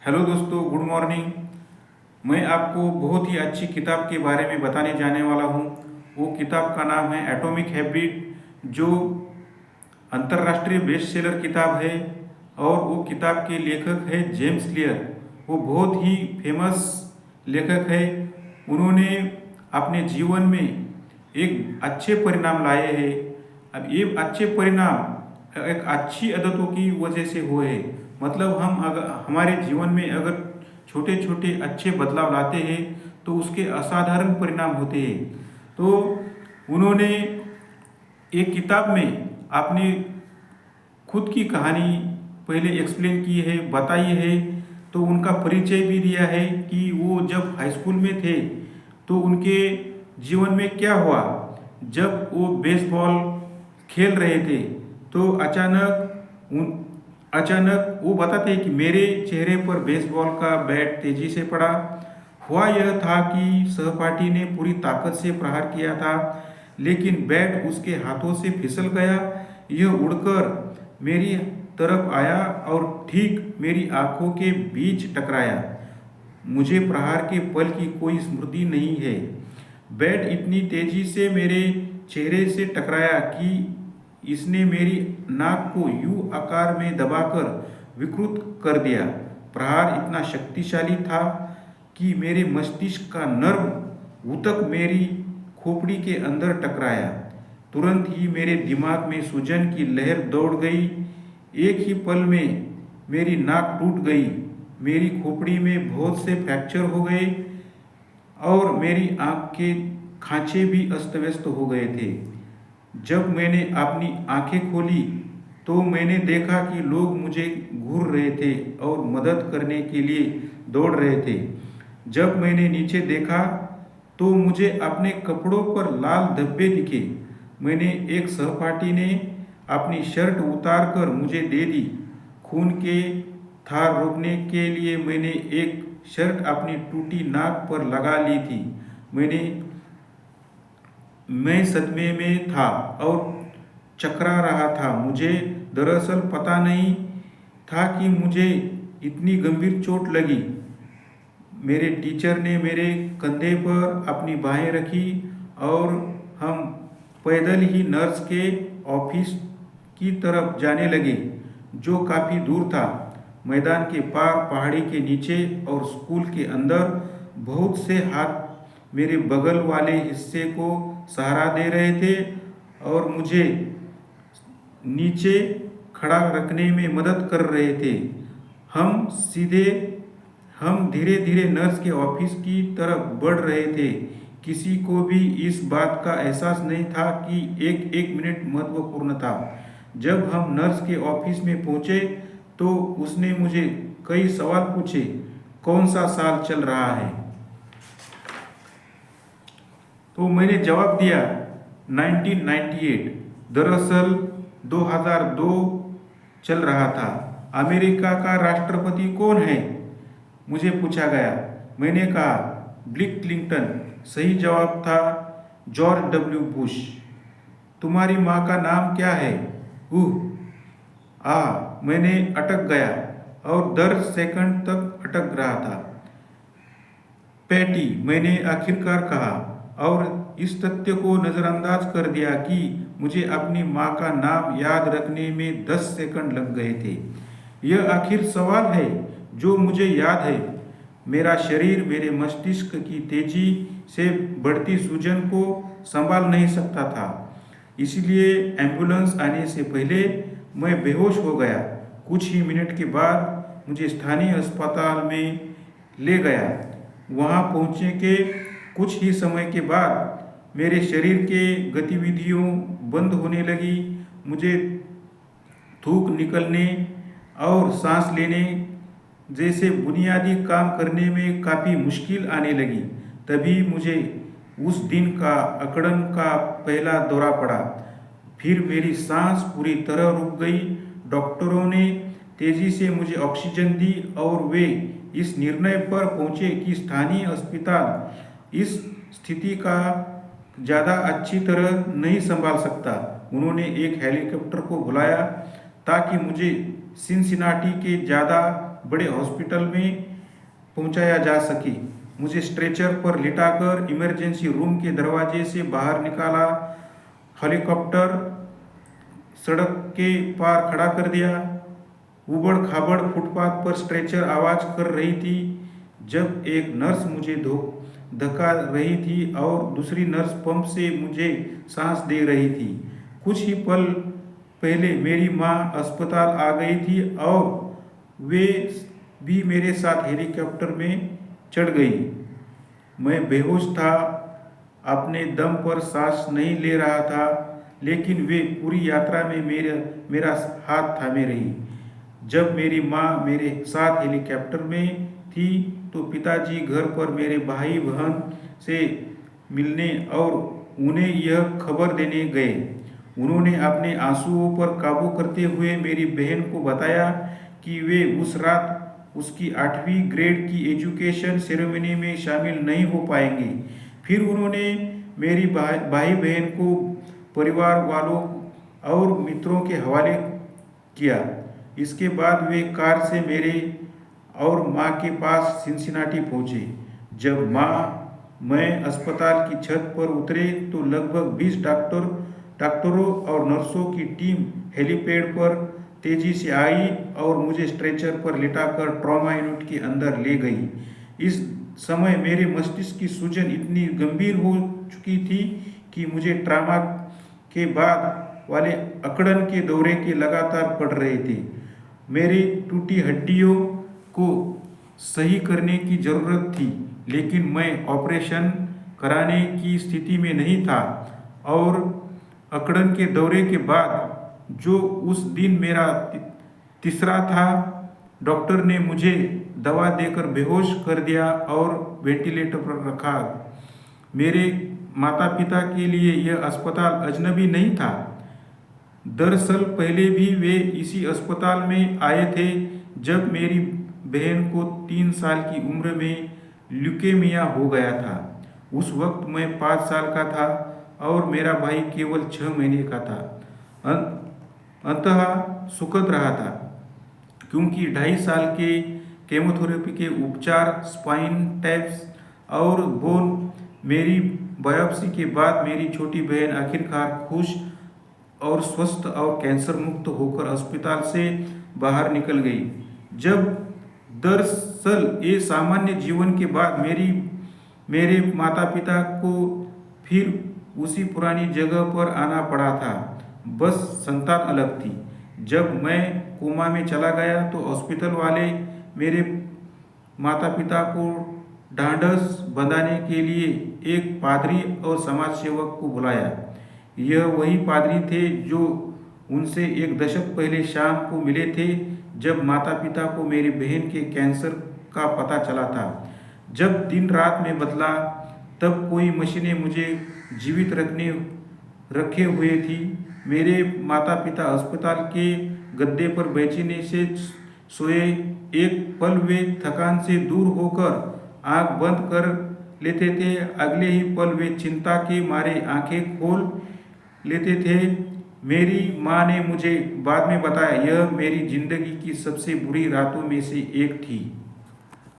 Hello दोस्तों, good morning. मैं आपको बहुत ही अच्छी किताब के बारे में बताने जाने वाला हूँ। वो किताब का नाम है एटॉमिक हैबिट, जो अंतर्राष्ट्रीय बेस्ट सेलर किताब है। और वो किताब के लेखक है जेम्स क्लियर। वो बहुत ही फेमस लेखक है। उन्होंने अपने जीवन में एक अच्छे परिणाम लाए हैं। अब ये अच्छे परिणाम एक अच्छी आदतों की वजह से हुए हैं। मतलब हम अगर हमारे जीवन में अगर छोटे छोटे अच्छे बदलाव लाते हैं तो उसके असाधारण परिणाम होते हैं। तो उन्होंने एक किताब में अपनी खुद की कहानी पहले एक्सप्लेन की है, बताई है। तो उनका परिचय भी दिया है कि वो जब हाई स्कूल में थे तो उनके जीवन में क्या हुआ। जब वो बेसबॉल खेल रहे थे तो अचानक वो बताते हैं कि मेरे चेहरे पर बेसबॉल का बैट तेजी से पड़ा। हुआ यह था कि सहपाठी ने पूरी ताकत से प्रहार किया था, लेकिन बैट उसके हाथों से फिसल गया। यह उड़कर मेरी तरफ आया और ठीक मेरी आंखों के बीच टकराया। मुझे प्रहार के पल की कोई स्मृति नहीं है। बैट इतनी तेजी से मेरे चेहरे से टकराया कि इसने मेरी नाक को यू आकार में दबाकर विकृत कर दिया। प्रहार इतना शक्तिशाली था कि मेरे मस्तिष्क का नर्म ऊतक मेरी खोपड़ी के अंदर टकराया। तुरंत ही मेरे दिमाग में सूजन की लहर दौड़ गई। एक ही पल में मेरी नाक टूट गई, मेरी खोपड़ी में बहुत से फ्रैक्चर हो गए और मेरी आँख के खांचे भी अस्त व्यस्त हो गए थे। जब मैंने अपनी आंखें खोली तो मैंने देखा कि लोग मुझे घूर रहे थे और मदद करने के लिए दौड़ रहे थे। जब मैंने नीचे देखा तो मुझे अपने कपड़ों पर लाल धब्बे दिखे। मैंने एक सहपाठी ने अपनी शर्ट उतार कर मुझे दे दी। खून के धार रोकने के लिए मैंने एक शर्ट अपनी टूटी नाक पर लगा ली थी। मैं सदमे में था और चकरा रहा था। मुझे दरअसल पता नहीं था कि मुझे इतनी गंभीर चोट लगी। मेरे टीचर ने मेरे कंधे पर अपनी बाहें रखी और हम पैदल ही नर्स के ऑफिस की तरफ जाने लगे, जो काफ़ी दूर था। मैदान के पार, पहाड़ी के नीचे और स्कूल के अंदर बहुत से हाथ मेरे बगल वाले हिस्से को सहारा दे रहे थे और मुझे नीचे खड़ा रखने में मदद कर रहे थे। हम धीरे धीरे नर्स के ऑफिस की तरफ बढ़ रहे थे। किसी को भी इस बात का एहसास नहीं था कि एक एक मिनट महत्वपूर्ण था। जब हम नर्स के ऑफिस में पहुंचे तो उसने मुझे कई सवाल पूछे। कौन सा साल चल रहा है? तो मैंने जवाब दिया 1998। दरअसल 2002 चल रहा था। अमेरिका का राष्ट्रपति कौन है? मुझे पूछा गया। मैंने कहा बिल क्लिंटन। सही जवाब था जॉर्ज डब्ल्यू बुश। तुम्हारी माँ का नाम क्या है? मैंने अटक गया और 10 सेकंड तक अटक रहा था। पैटी, मैंने आखिरकार कहा और इस तथ्य को नज़रअंदाज कर दिया कि मुझे अपनी माँ का नाम याद रखने में 10 सेकंड लग गए थे। यह आखिर सवाल है जो मुझे याद है। मेरा शरीर मेरे मस्तिष्क की तेजी से बढ़ती सूजन को संभाल नहीं सकता था, इसलिए एम्बुलेंस आने से पहले मैं बेहोश हो गया। कुछ ही मिनट के बाद मुझे स्थानीय अस्पताल में ले गया। वहाँ पहुँचने के कुछ ही समय के बाद मेरे शरीर के गतिविधियों बंद होने लगी। मुझे थूक निकलने और सांस लेने जैसे बुनियादी काम करने में काफ़ी मुश्किल आने लगी। तभी मुझे उस दिन का अकड़न का पहला दौरा पड़ा। फिर मेरी सांस पूरी तरह रुक गई। डॉक्टरों ने तेज़ी से मुझे ऑक्सीजन दी और वे इस निर्णय पर पहुंचे कि स्थानीय अस्पताल इस स्थिति का ज़्यादा अच्छी तरह नहीं संभाल सकता। उन्होंने एक हेलीकॉप्टर को बुलाया ताकि मुझे सिनसिनाटी के ज़्यादा बड़े हॉस्पिटल में पहुंचाया जा सके। मुझे स्ट्रेचर पर लिटाकर इमरजेंसी रूम के दरवाजे से बाहर निकाला। हेलीकॉप्टर सड़क के पार खड़ा कर दिया। उबड़ खाबड़ फुटपाथ पर स्ट्रेचर आवाज कर रही थी जब एक नर्स मुझे धक्का रही थी और दूसरी नर्स पंप से मुझे सांस दे रही थी। कुछ ही पल पहले मेरी माँ अस्पताल आ गई थी और वे भी मेरे साथ हेलीकॉप्टर में चढ़ गई। मैं बेहोश था, अपने दम पर सांस नहीं ले रहा था, लेकिन वे पूरी यात्रा में मेरा हाथ थामे रही। जब मेरी माँ मेरे साथ हेलीकॉप्टर में थी तो पिताजी घर पर मेरे भाई बहन से मिलने और उन्हें यह खबर देने गए। उन्होंने अपने आंसुओं पर काबू करते हुए मेरी बहन को बताया कि वे उस रात उसकी 8वीं ग्रेड की एजुकेशन सेरेमनी में शामिल नहीं हो पाएंगे। फिर उन्होंने मेरी भाई बहन को परिवार वालों और मित्रों के हवाले किया। इसके बाद वे कार से मेरे और माँ के पास सिनसिनाटी पहुँचे। जब मैं अस्पताल की छत पर उतरे तो लगभग 20 डॉक्टरों और नर्सों की टीम हेलीपैड पर तेजी से आई और मुझे स्ट्रेचर पर लिटाकर ट्रॉमा यूनिट के अंदर ले गई। इस समय मेरे मस्तिष्क की सूजन इतनी गंभीर हो चुकी थी कि मुझे ट्रॉमा के बाद वाले अकड़न के दौरे के लगातार पड़ रहे थे। मेरी टूटी हड्डियों को सही करने की जरूरत थी, लेकिन मैं ऑपरेशन कराने की स्थिति में नहीं था और अकड़न के दौरे के बाद, जो उस दिन मेरा तीसरा था, डॉक्टर ने मुझे दवा देकर बेहोश कर दिया और वेंटिलेटर पर रखा। मेरे माता पिता के लिए यह अस्पताल अजनबी नहीं था। दरअसल पहले भी वे इसी अस्पताल में आए थे जब मेरी बहन को 3 साल की उम्र में ल्यूकेमिया हो गया था। उस वक्त मैं 5 साल का था और मेरा भाई केवल 6 महीने का था। अंततः सुखद रहा था, क्योंकि 2.5 साल के केमोथेरेपी के उपचार, स्पाइन टैप्स और बोन मेरी बायोप्सी के बाद मेरी छोटी बहन आखिरकार खुश और स्वस्थ और कैंसर मुक्त होकर अस्पताल से बाहर निकल गई। जब दरअसल ये सामान्य जीवन के बाद मेरे माता पिता को फिर उसी पुरानी जगह पर आना पड़ा था, बस संतान अलग थी। जब मैं कोमा में चला गया तो हॉस्पिटल वाले मेरे माता पिता को ढांढस बंधाने के लिए एक पादरी और समाज सेवक को बुलाया। यह वही पादरी थे जो उनसे 1 दशक पहले शाम को मिले थे जब माता पिता को मेरी बहन के कैंसर का पता चला था। जब दिन रात में बदला, तब कोई मशीनें मुझे जीवित रखे हुए थी। मेरे माता पिता अस्पताल के गद्दे पर बेचैनी से सोए। एक पल वे थकान से दूर होकर आंख बंद कर लेते थे, अगले ही पल वे चिंता के मारे आंखें खोल लेते थे। मेरी माँ ने मुझे बाद में बताया, यह मेरी जिंदगी की सबसे बुरी रातों में से एक थी।